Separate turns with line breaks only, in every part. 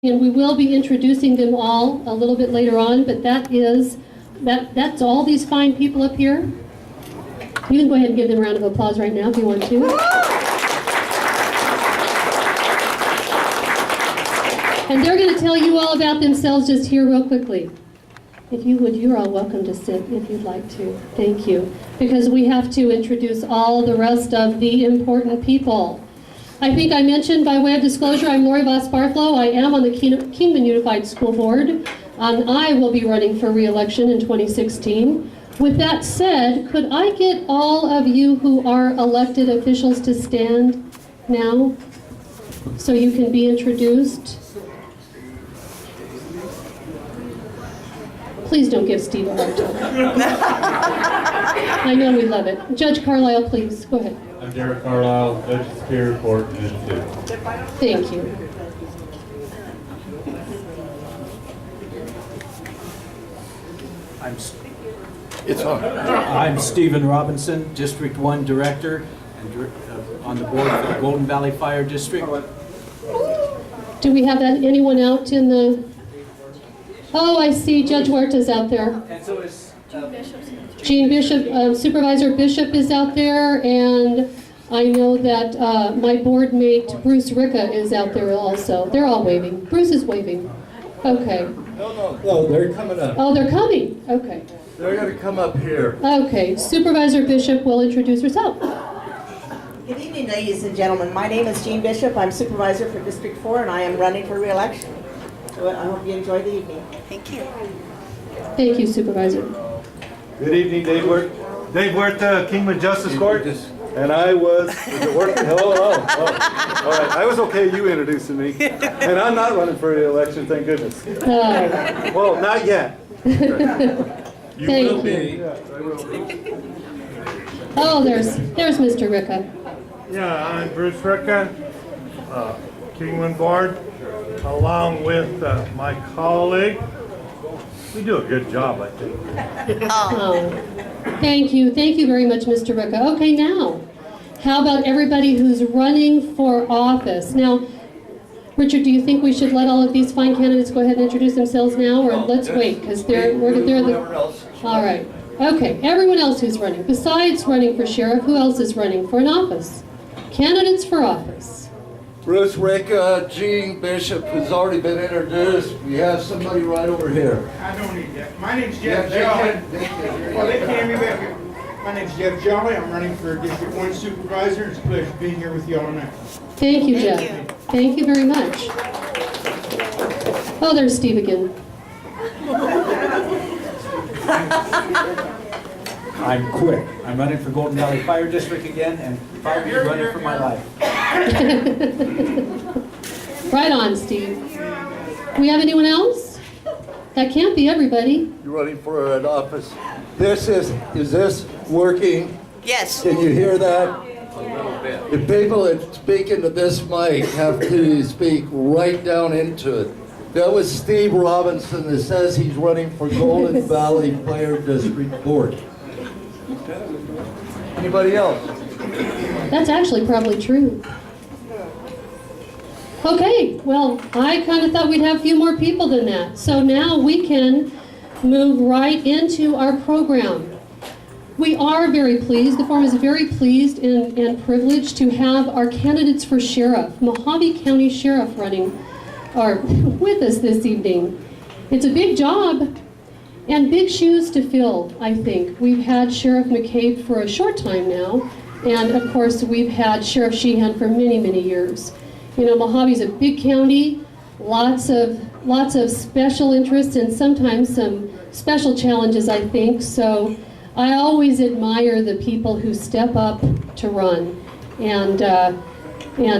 And we will be introducing them all a little bit later on, but that's all these fine people up here. You can go ahead and give them a round of applause right now if you want to. And they're going to tell you all about themselves just here real quickly. If you would, you're all welcome to sit if you'd like to. Thank you. Because we have to introduce all the rest of the important people. I think I mentioned by way of disclosure, I'm Lori Voss-Barthlow. I am on the Kingman Unified School Board. I will be running for re-election in 2016. With that said, could I get all of you who are elected officials to stand now so you can be introduced? Please don't give Steve a hard time. I know we love it. Judge Carlisle, please, go ahead.
I'm Derek Carlisle, Judge of Superior Court, Division 2.
Thank you.
I'm Stephen Robinson, District 1 Director, and on the board for the Golden Valley Fire District.
Do we have anyone out in the... Oh, I see Judge Huerta's out there.
And so is
Gene Bishop, Supervisor Bishop is out there, and I know that my board mate Bruce Ricca is out there also. They're all waving. Bruce is waving. Okay.
No, they're coming up.
Oh, they're coming. Okay.
They're going to come up here.
Okay. Supervisor Bishop will introduce herself.
Good evening, ladies and gentlemen. My name is Jean Bishop. I'm supervisor for District 4, and I am running for re-election. So I hope you enjoy the evening. Thank you.
Thank you, Supervisor.
Good evening, Dave Huerta, Kingman Justice Court. And I was it working? Hello. All right. I was okay you introducing me. And I'm not running for re-election, thank goodness.
Oh.
Well, not yet.
You will be.
Yeah, I will be.
Oh, there's Mr. Ricca.
Yeah, I'm Bruce Ricca, Kingman Board, along with my colleague. We do a good job, I think.
Oh, thank you very much, Mr. Ricca. Okay, now, how about everybody who's running for office? Now, Richard, do you think we should let all of these fine candidates go ahead and introduce themselves now, or let's wait, because they're the... All right. Okay, everyone else who's running, besides running for sheriff, who else is running for an office? Candidates for office.
Bruce Ricca, Gene Bishop, who's already been introduced. We have somebody right over here.
I don't need that. My name's Jeff Jolly. Well, they can't be back. My name's Jeff Jolly. I'm running for District 1 Supervisor. It's a pleasure being here with you all tonight.
Thank you, Jeff. Thank you very much. Oh, there's Steve again.
I'm quick. I'm running for Golden Valley Fire District again, and probably running for my life.
Right on, Steve. We have anyone else? That can't be everybody.
You're running for an office. Is this working?
Yes.
Can you hear that? The people that speak into this mic have to speak right down into it. That was Steve Robinson that says he's running for Golden Valley Fire District Board. Anybody else?
That's actually probably true. Okay, well, I kind of thought we'd have a few more people than that. So now we can move right into our program. We are very pleased, the forum is very pleased and privileged to have our candidates for sheriff, Mohave County Sheriff running, are with us this evening. It's a big job and big shoes to fill, I think. We've had Sheriff McCabe for a short time now, and of course we've had Sheriff Sheehan for many, many years. You know, Mojave's a big county, lots of special interests and sometimes some special challenges, I think. So I always admire the people who step up to run and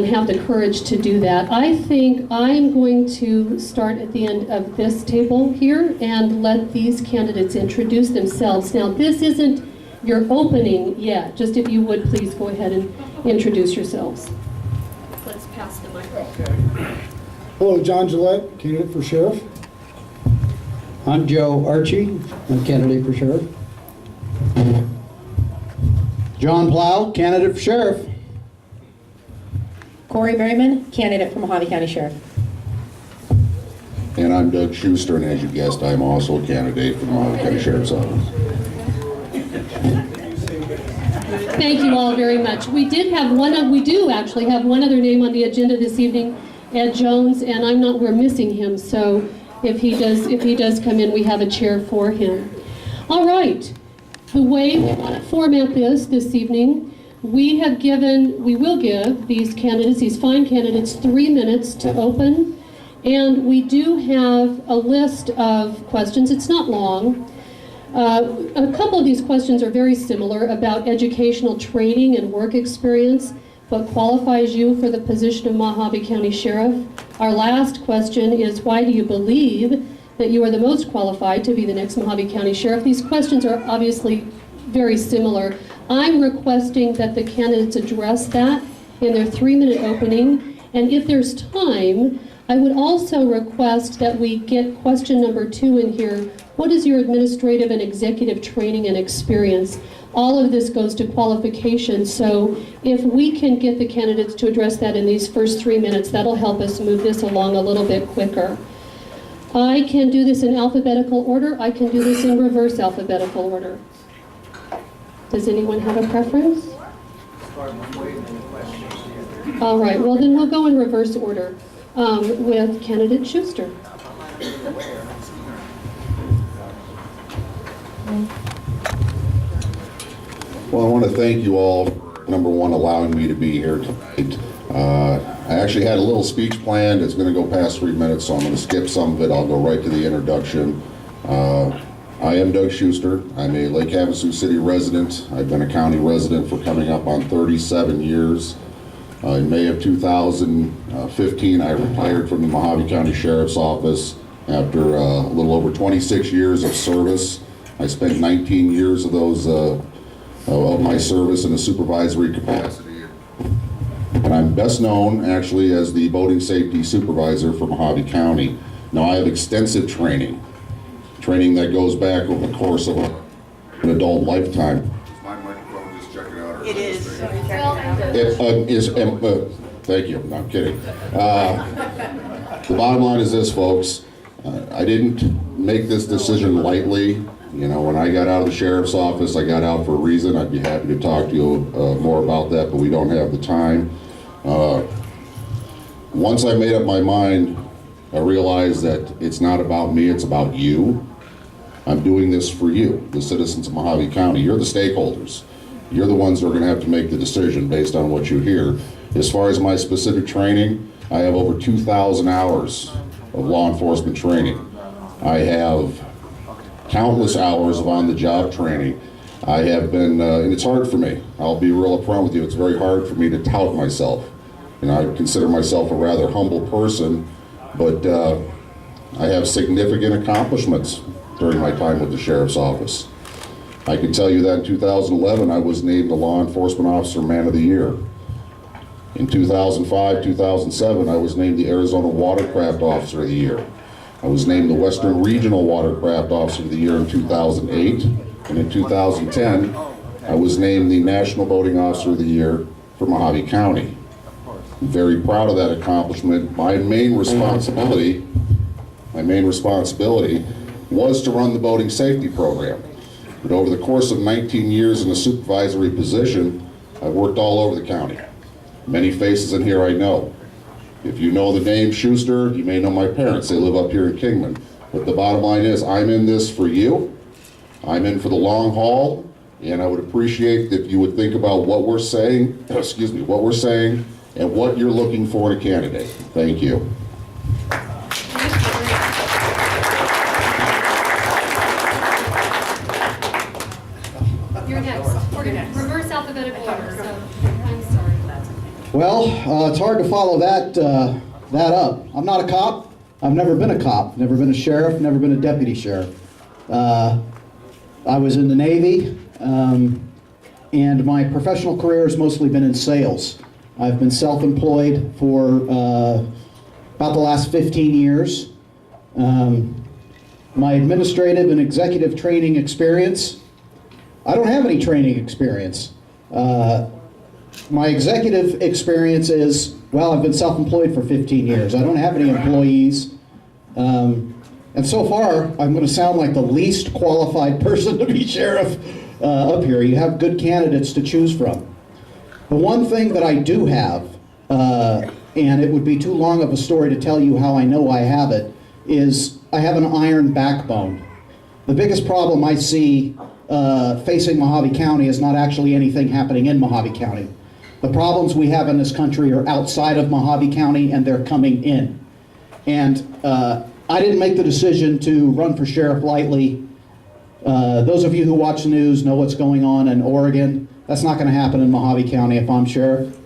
have the courage to do that. I think I'm going to start at the end of this table here and let these candidates introduce themselves. Now, this isn't your opening yet. Just if you would, please go ahead and introduce yourselves. Let's pass the microphone.
Hello, John Gillette, candidate for sheriff. I'm Joe Archie, I'm candidate for sheriff. John Plow, candidate for sheriff.
Corey Berryman, candidate for Mohave County Sheriff. And I'm Doug Schuster, and as you guessed, I'm also a candidate for the Mohave County Sheriff's Office.
Thank you all very much. We do actually have one other name on the agenda this evening, Ed Jones, and we're missing him, so if he does come in, we have a chair for him. All right, the way we want to format this evening, we will give these candidates, these fine candidates, 3 minutes to open, and we do have a list of questions. It's not long. A couple of these questions are very similar about educational training and work experience, what qualifies you for the position of Mohave County Sheriff. Our last question is, why do you believe that you are the most qualified to be the next Mohave County Sheriff? These questions are obviously very similar. I'm requesting that the candidates address that in their 3-minute opening, and if there's time, I would also request that we get question number 2 in here. What is your administrative and executive training and experience? All of this goes to qualifications, so if we can get the candidates to address that in these first 3 minutes, that'll help us move this along a little bit quicker. I can do this in alphabetical order. I can do this in reverse alphabetical order. Does anyone have a preference? All right, well then we'll go in reverse order with candidate Schuster.
Well, I want to thank you all for, number one, allowing me to be here tonight. I actually had a little speech planned. It's going to go past 3 minutes, so I'm going to skip some of it. I'll go right to the introduction. I am Doug Schuster. I'm a Lake Havasu City resident. I've been a county resident for coming up on 37 years. In May of 2015, I retired from the Mohave County Sheriff's Office after a little over 26 years of service. I spent 19 years of those of my service in a supervisory capacity. And I'm best known actually as the boating safety supervisor for Mohave County. Now I have extensive training that goes back over the course of an adult lifetime. Is my microphone just checking out?
It is.
Thank you, no, I'm kidding. The bottom line is this, folks. I didn't make this decision lightly. You know, when I got out of the sheriff's office, I got out for a reason. I'd be happy to talk to you more about that, but we don't have the time. Once I made up my mind, I realized that it's not about me, it's about you. I'm doing this for you, the citizens of Mohave County. You're the stakeholders. You're the ones that are going to have to make the decision based on what you hear. As far as my specific training, I have over 2,000 hours of law enforcement training. I have countless hours of on-the-job training. I have been, and it's hard for me. I'll be real upfront with you. It's very hard for me to tout myself. And I consider myself a rather humble person, but I have significant accomplishments during my time with the Sheriff's Office. I can tell you that in 2011, I was named the Law Enforcement Officer Man of the Year. In 2005, 2007, I was named the Arizona Watercraft Officer of the Year. I was named the Western Regional Watercraft Officer of the Year in 2008, and in 2010, I was named the National Boating Officer of the Year for Mohave County. I'm very proud of that accomplishment. My main responsibility was to run the boating safety program. But over the course of 19 years in a supervisory position, I've worked all over the county. Many faces in here I know. If you know the name Schuster, you may know my parents. They live up here in Kingman. But the bottom line is, I'm in this for you. I'm in for the long haul, and I would appreciate if you would think about what we're saying, and what you're looking for in a candidate. Thank you.
You're next. We're going to reverse alphabetical order, so I'm sorry.
Well, it's hard to follow that up. I'm not a cop. I've never been a cop. Never been a sheriff. Never been a deputy sheriff. I was in the Navy, and my professional career has mostly been in sales. I've been self-employed for about the last 15 years. My administrative and executive training experience, I don't have any training experience. My executive experience is, well, I've been self-employed for 15 years. I don't have any employees. And so far, I'm going to sound like the least qualified person to be sheriff up here. You have good candidates to choose from. The one thing that I do have, and it would be too long of a story to tell you how I know I have it, is I have an iron backbone. The biggest problem I see facing Mohave County is not actually anything happening in Mohave County. The problems we have in this country are outside of Mohave County, and they're coming in. And I didn't make the decision to run for sheriff lightly. Those of you who watch the news know what's going on in Oregon. That's not going to happen in Mohave County if I'm sheriff.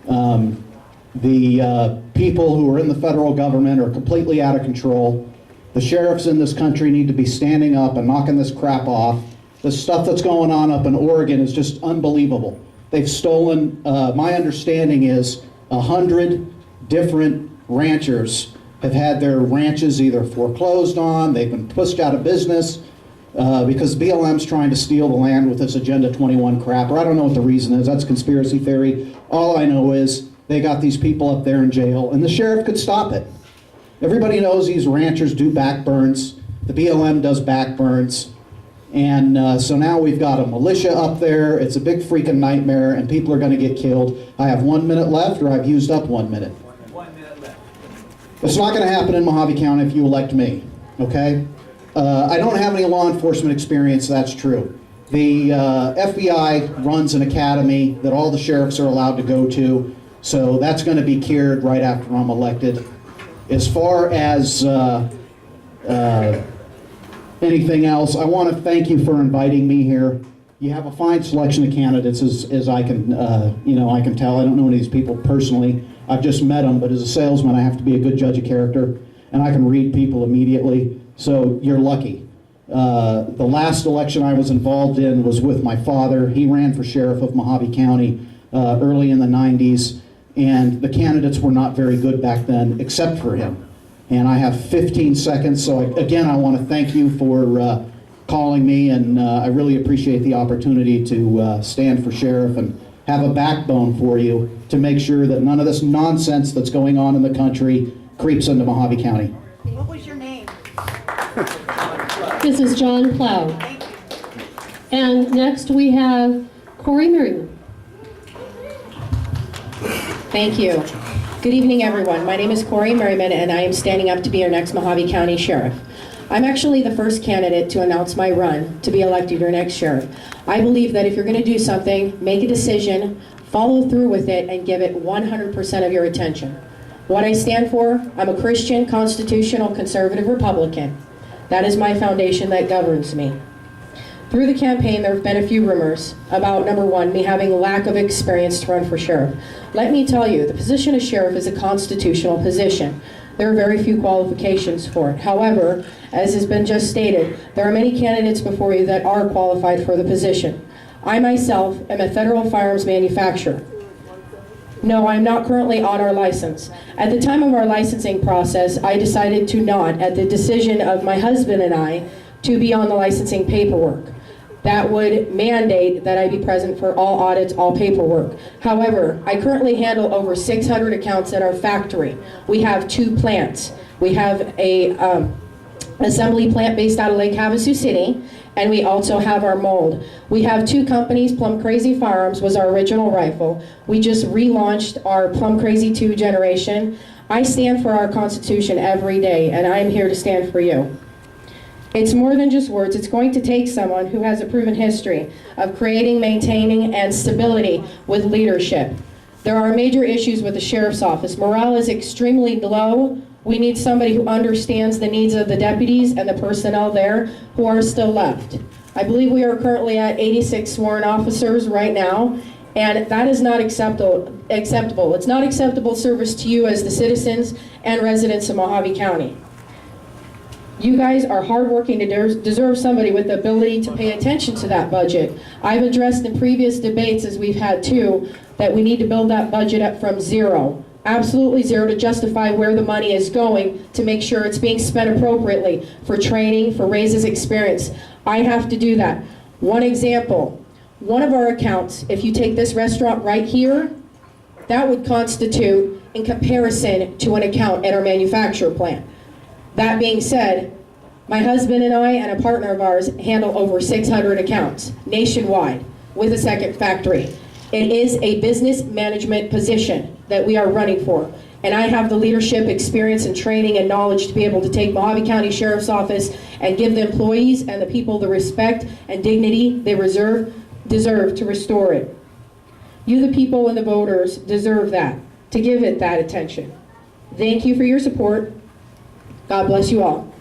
The people who are in the federal government are completely out of control. The sheriffs in this country need to be standing up and knocking this crap off. The stuff that's going on up in Oregon is just unbelievable. They've stolen, my understanding is, 100 different ranchers have had their ranches either foreclosed on, they've been pushed out of business because BLM's trying to steal the land with this Agenda 21 crap, or I don't know what the reason is. That's conspiracy theory. All I know is they got these people up there in jail, and the sheriff could stop it. Everybody knows these ranchers do backburns. The BLM does backburns. And so now we've got a militia up there. It's a big freaking nightmare, and people are going to get killed. I have 1 minute left, or I've used up 1 minute.
1 minute left.
It's not going to happen in Mohave County if you elect me, okay? I don't have any law enforcement experience, that's true. The FBI runs an academy that all the sheriffs are allowed to go to, so that's going to be cured right after I'm elected. As far as anything else, I want to thank you for inviting me here. You have a fine selection of candidates, as I can, I can tell. I don't know any of these people personally. I've just met them, but as a salesman, I have to be a good judge of character, and I can read people immediately. So you're lucky. The last election I was involved in was with my father. He ran for sheriff of Mohave County early in the 90s, and the candidates were not very good back then, except for him. And I have 15 seconds, so again, I want to thank you for calling me, and I really appreciate the opportunity to stand for sheriff and have a backbone for you to make sure that none of this nonsense that's going on in the country creeps into Mohave County.
What was your name?
This is John Plow.
Thank you.
And next we have Corey Merriman.
Thank you. Good evening, everyone. My name is Corey Merriman, and I am standing up to be your next Mohave County Sheriff. I'm actually the first candidate to announce my run to be elected your next sheriff. I believe that if you're going to do something, make a decision, follow through with it, and give it 100% of your attention. What I stand for, I'm a Christian, constitutional, conservative Republican. That is my foundation that governs me. Through the campaign, there have been a few rumors about, number one, me having a lack of experience to run for sheriff. Let me tell you, the position of sheriff is a constitutional position. There are very few qualifications for it. However, as has been just stated, there are many candidates before you that are qualified for the position. I myself am a federal firearms manufacturer. No, I'm not currently on our license. At the time of our licensing process, I decided to not, at the decision of my husband and I, to be on the licensing paperwork. That would mandate that I be present for all audits, all paperwork. However, I currently handle over 600 accounts at our factory. We have 2 plants. We have a assembly plant based out of Lake Havasu City, and we also have our mold. We have 2 companies. Plum Crazy Firearms was our original rifle. We just relaunched our Plum Crazy 2 generation. I stand for our Constitution every day, and I'm here to stand for you. It's more than just words. It's going to take someone who has a proven history of creating, maintaining, and stability with leadership. There are major issues with the sheriff's office. Morale is extremely low. We need somebody who understands the needs of the deputies and the personnel there who are still left. I believe we are currently at 86 sworn officers right now, and that is not acceptable. It's not acceptable service to you as the citizens and residents of Mohave County. You guys are hardworking to deserve somebody with the ability to pay attention to that budget. I've addressed in previous debates, as we've had too, that we need to build that budget up from zero. Absolutely zero, to justify where the money is going, to make sure it's being spent appropriately for training, for raises experience. I have to do that. One example, one of our accounts, if you take this restaurant right here, that would constitute in comparison to an account at our manufacturer plant. That being said, my husband and I and a partner of ours handle over 600 accounts nationwide with a second factory. It is a business management position that we are running for. And I have the leadership, experience, and training and knowledge to be able to take Mohave County Sheriff's Office and give the employees and the people the respect and dignity they deserve to restore it. You, the people and the voters, deserve that, to give it that attention. Thank you for your support. God bless you all.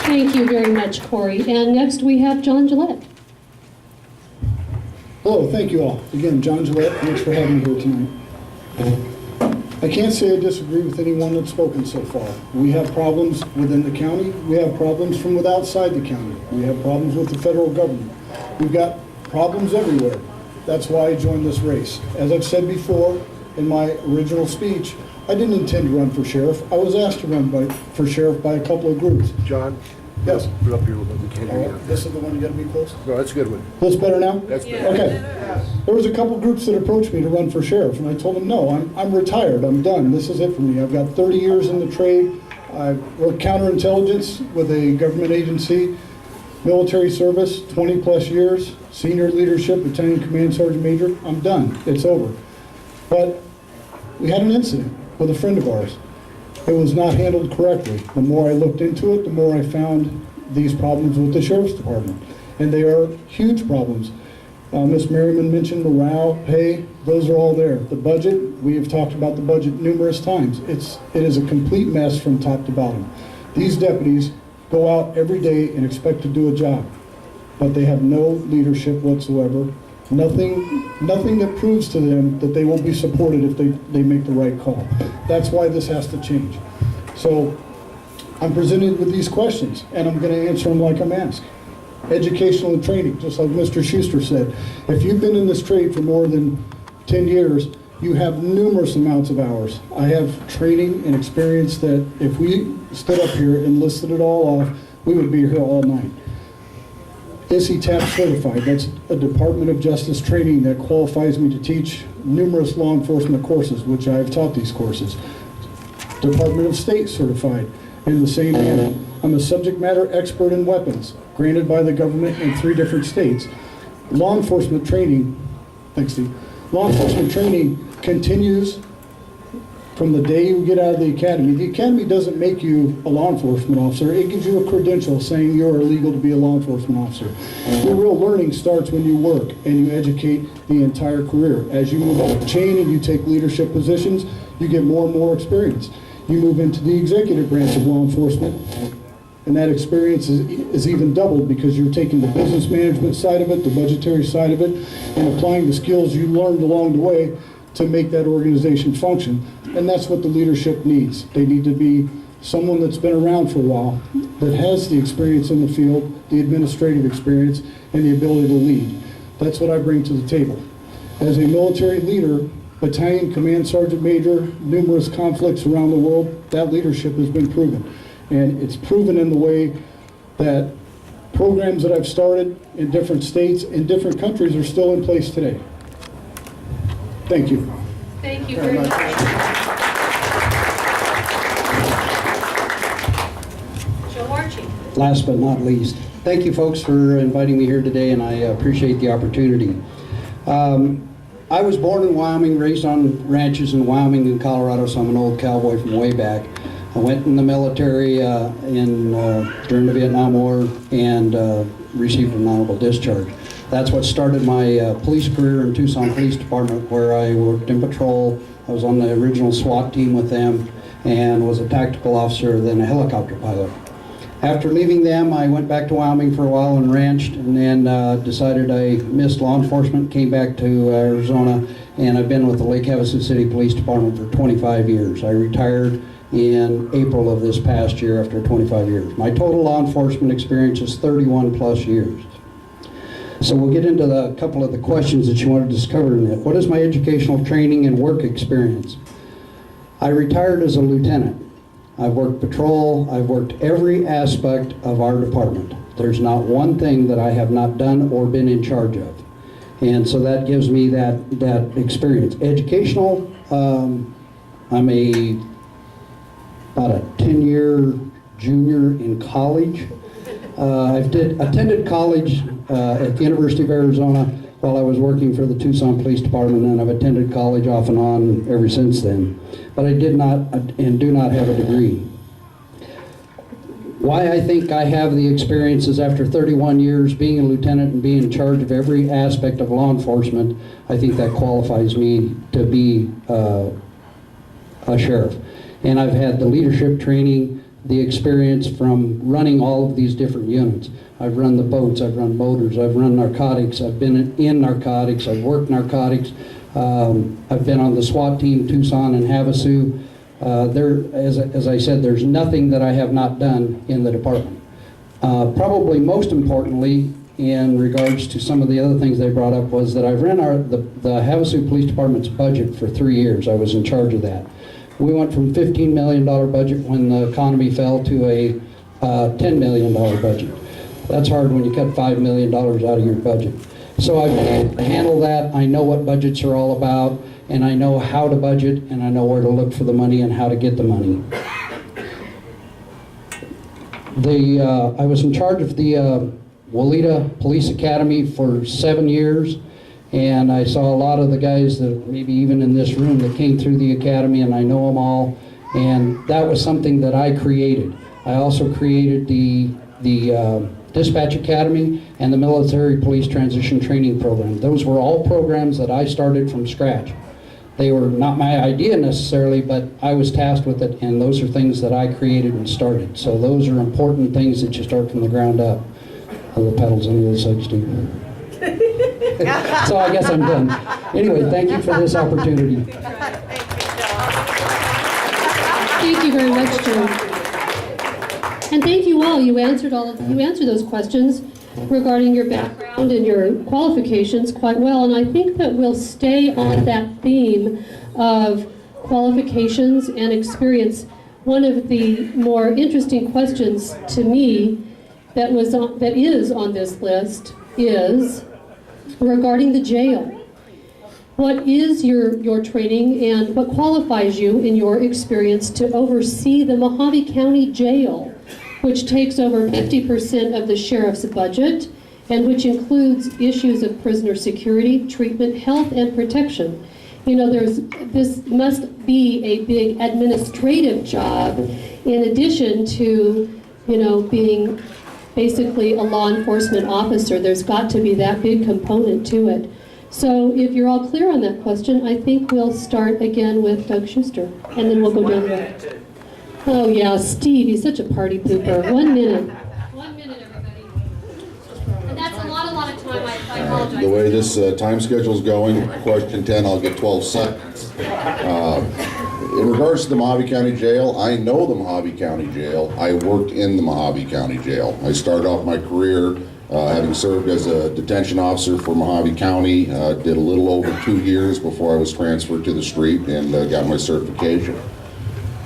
Thank you very much, Corey. And next we have John Gillette.
Hello, thank you all. Again, John Gillette, thanks for having me here tonight. I can't say I disagree with anyone that's spoken so far. We have problems within the county. We have problems from outside the county. We have problems with the federal government. We've got problems everywhere. That's why I joined this race. As I've said before in my original speech, I didn't intend to run for sheriff. I was asked to run for sheriff by a couple of groups.
John?
Yes.
Put up here a little bit. We can't hear you.
This is the one you gotta be close?
No, that's a good one.
That's better now?
That's better.
Okay. There was a couple groups that approached me to run for sheriff, and I told them, no, I'm retired, I'm done, this is it for me. I've got 30 years in the trade, I've worked counterintelligence with a government agency, military service, 20 plus years, senior leadership, Battalion Command Sergeant Major, I'm done, it's over. But we had an incident with a friend of ours. It was not handled correctly. The more I looked into it, the more I found these problems with the Sheriff's Department. And they are huge problems. Ms. Merriman mentioned morale, pay, those are all there. The budget, we have talked about the budget numerous times. It is a complete mess from top to bottom. These deputies go out every day and expect to do a job, but they have no leadership whatsoever. Nothing that proves to them that they will be supported if they make the right call. That's why this has to change. So I'm presented with these questions, and I'm going to answer them like I'm asked. Educational and training, just like Mr. Schuster said. If you've been in this trade for more than 10 years, you have numerous amounts of hours. I have training and experience that if we stood up here and listed it all off, we would be here all night. ISI-TAP certified, that's a Department of Justice training that qualifies me to teach numerous law enforcement courses, which I have taught these courses. Department of State certified in the same manner. I'm a subject matter expert in weapons, granted by the government in 3 different states. Law enforcement training, thanks Steve, law enforcement training continues from the day you get out of the academy. The academy doesn't make you a law enforcement officer. It gives you a credential saying you're legal to be a law enforcement officer. Your real learning starts when you work and you educate the entire career. As you move up the chain and you take leadership positions, you get more and more experience. You move into the executive branch of law enforcement, and that experience is even doubled because you're taking the business management side of it, the budgetary side of it, and applying the skills you learned along the way to make that organization function. And that's what the leadership needs. They need to be someone that's been around for a while, that has the experience in the field, the administrative experience, and the ability to lead. That's what I bring to the table. As a military leader, Battalion Command Sergeant Major, numerous conflicts around the world, that leadership has been proven. And it's proven in the way that programs that I've started in different states, in different countries, are still in place today. Thank you.
Thank you very much. Joe Archie.
Last but not least, thank you folks for inviting me here today, and I appreciate the opportunity. I was born in Wyoming, raised on ranches in Wyoming and Colorado, so I'm an old cowboy from way back. I went in the military during the Vietnam War and received an honorable discharge. That's what started my police career in Tucson Police Department, where I worked in patrol. I was on the original SWAT team with them and was a tactical officer, then a helicopter pilot. After leaving them, I went back to Wyoming for a while and ranched, and then decided I missed law enforcement, came back to Arizona, and I've been with the Lake Havasu City Police Department for 25 years. I retired in April of this past year after 25 years. My total law enforcement experience is 31 plus years. So we'll get into a couple of the questions that you want to discover in it. What is my educational training and work experience? I retired as a lieutenant. I've worked patrol, I've worked every aspect of our department. There's not one thing that I have not done or been in charge of. And so that gives me that experience. Educational I'm about a 10-year junior in college. I've attended college at the University of Arizona while I was working for the Tucson Police Department, and I've attended college off and on ever since then. But I did not and do not have a degree. Why I think I have the experience is after 31 years being a lieutenant and being in charge of every aspect of law enforcement, I think that qualifies me to be a sheriff. And I've had the leadership training, the experience from running all of these different units. I've run the boats, I've run motors, I've run narcotics, I've been in narcotics, I've worked narcotics, I've been on the SWAT team, Tucson and Havasu. As I said, there's nothing that I have not done in the department. Probably most importantly, in regards to some of the other things they brought up, was that I've ran the Havasu Police Department's budget for 3 years. I was in charge of that. We went from $15 million budget when the economy fell to a $10 million budget. That's hard when you cut $5 million out of your budget. So I've handled that. I know what budgets are all about, and I know how to budget, and I know where to look for the money and how to get the money. I was in charge of the Walita Police Academy for 7 years, and I saw a lot of the guys that maybe even in this room that came through the academy, and I know them all, and that was something that I created. I also created the Dispatch Academy and the Military Police Transition Training Program. Those were all programs that I started from scratch. They were not my idea necessarily, but I was tasked with it, and those are things that I created and started. So those are important things that you start from the ground up. Oh, the pedals on the other side, Steve. So I guess I'm done. Anyway, thank you for this opportunity.
Thank you very much, Jim. And thank you all. You answered those questions regarding your background and your qualifications quite well. And I think that we'll stay on that theme of qualifications and experience. One of the more interesting questions to me that is on this list is regarding the jail. What is your training and what qualifies you in your experience to oversee the Mohave County Jail, which takes over 50% of the sheriff's budget and which includes issues of prisoner security, treatment, health, and protection? You know, this must be a big administrative job in addition to, you know, being basically a law enforcement officer. There's got to be that big component to it. So if you're all clear on that question, I think we'll start again with Doug Schuster, and then we'll go down there. Oh yeah, Steve, he's such a party pooper. 1 minute. 1 minute, everybody. And that's a lot of time. I apologize.
The way this time schedule is going, question 10, I'll get 12 seconds. In regards to the Mohave County Jail, I know the Mohave County Jail. I worked in the Mohave County Jail. I started off my career having served as a detention officer for Mohave County. Did a little over 2 years before I was transferred to the street and got my certification.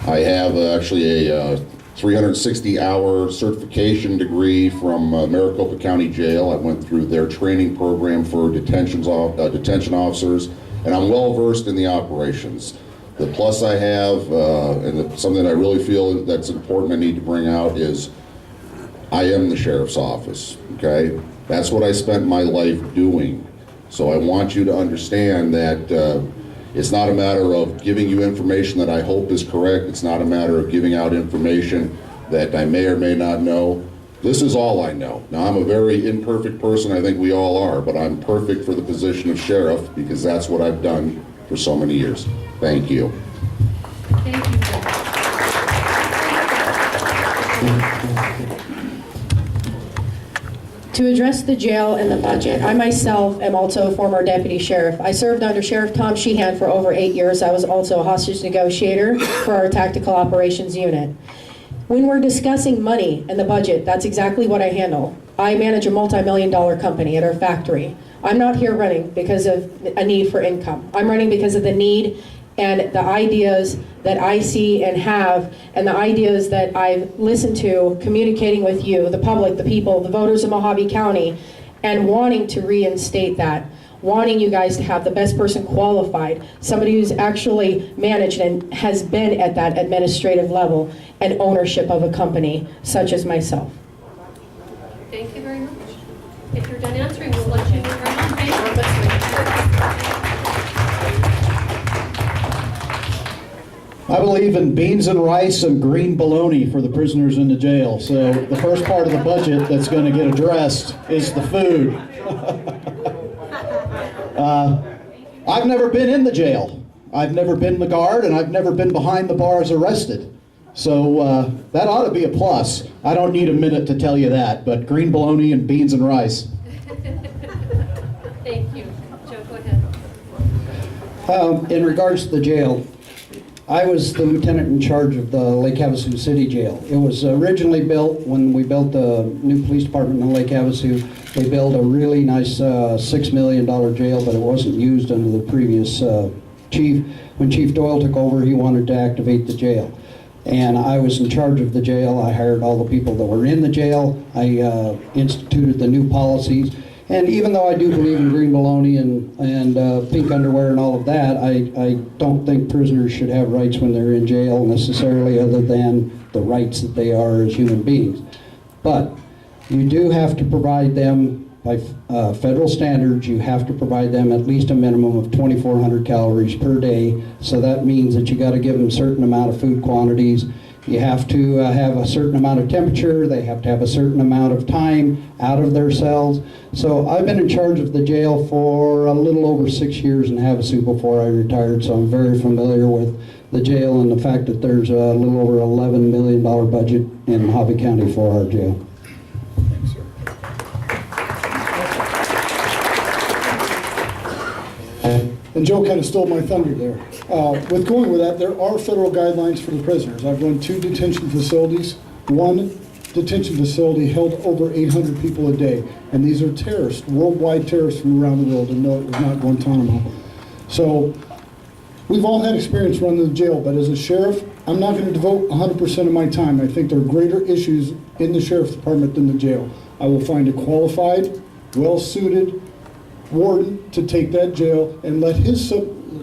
I have actually a 360-hour certification degree from Maricopa County Jail. I went through their training program for detention officers, and I'm well versed in the operations. The plus I have, and something I really feel that's important I need to bring out, is I am the sheriff's office, okay? That's what I spent my life doing. So I want you to understand that it's not a matter of giving you information that I hope is correct. It's not a matter of giving out information that I may or may not know. This is all I know. Now, I'm a very imperfect person, I think we all are, but I'm perfect for the position of sheriff because that's what I've done for so many years. Thank you.
Thank you.
To address the jail and the budget, I myself am also a former deputy sheriff. I served under Sheriff Tom Sheehan for over 8 years. I was also a hostage negotiator for our tactical operations unit. When we're discussing money and the budget, that's exactly what I handle. I manage a multi-million-dollar company at our factory. I'm not here running because of a need for income. I'm running because of the need and the ideas that I see and have, and the ideas that I've listened to, communicating with you, the public, the people, the voters of Mohave County, and wanting to reinstate that. wanting you guys to have the best person qualified, somebody who's actually managed and has been at that administrative level and ownership of a company, such as myself.
Thank you very much. If you're done answering, we'll let you move right on. Okay?
I believe in beans and rice and green bologna for the prisoners in the jail. So the first part of the budget that's going to get addressed is the food. I've never been in the jail. I've never been the guard, and I've never been behind the bars arrested. So that ought to be a plus. I don't need a minute to tell you that, but green bologna and beans and rice.
Thank you. Joe, go ahead.
In regards to the jail, I was the lieutenant in charge of the Lake Havasu City Jail. It was originally built when we built the new police department in Lake Havasu. We built a really nice $6 million jail, but it wasn't used under the previous chief. When Chief Doyle took over, he wanted to activate the jail. And I was in charge of the jail. I hired all the people that were in the jail. I instituted the new policies. And even though I do believe in green bologna and pink underwear and all of that, I don't think prisoners should have rights when they're in jail necessarily, other than the rights that they are as human beings. But you do have to provide them, by federal standards, you have to provide them at least a minimum of 2,400 calories per day. So that means that you got to give them a certain amount of food quantities. You have to have a certain amount of temperature. They have to have a certain amount of time out of their cells. So I've been in charge of the jail for a little over 6 years in Havasu before I retired, so I'm very familiar with the jail and the fact that there's a little over $11 million budget in Mohave County for our jail.
Thanks, sir. And Joe kind of stole my thunder there. With going with that, there are federal guidelines for the prisoners. I've run 2 detention facilities. One detention facility held over 800 people a day, and these are terrorists, worldwide terrorists from around the world, and no, it was not Guantanamo. So we've all had experience running the jail, but as a sheriff, I'm not going to devote 100% of my time. I think there are greater issues in the sheriff's department than the jail. I will find a qualified, well-suited warden to take that jail and let his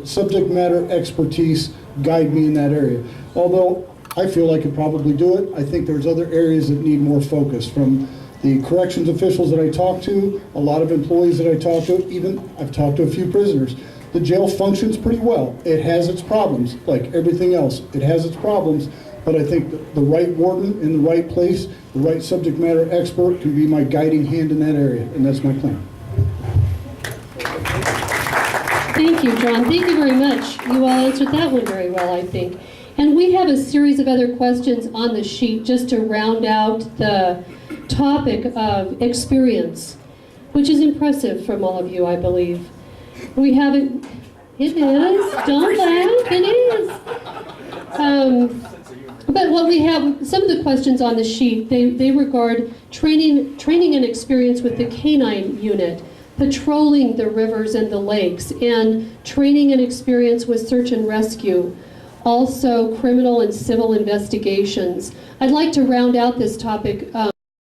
subject matter expertise guide me in that area. Although I feel I could probably do it, I think there's other areas that need more focus. From the corrections officials that I talk to, a lot of employees that I talk to, even I've talked to a few prisoners. The jail functions pretty well. It has its problems, like everything else. It has its problems, but I think the right warden in the right place, the right subject matter expert can be my guiding hand in that area, and that's my plan.
Thank you, John. Thank you very much. You all answered that one very well, I think. And we have a series of other questions on the sheet just to round out the topic of experience, which is impressive from all of you, I believe. We haven't, it is, don't laugh, it is. But what we have, some of the questions on the sheet, they regard training and experience with the canine unit, patrolling the rivers and the lakes, and training and experience with search and rescue, also criminal and civil investigations. I'd like to round out this topic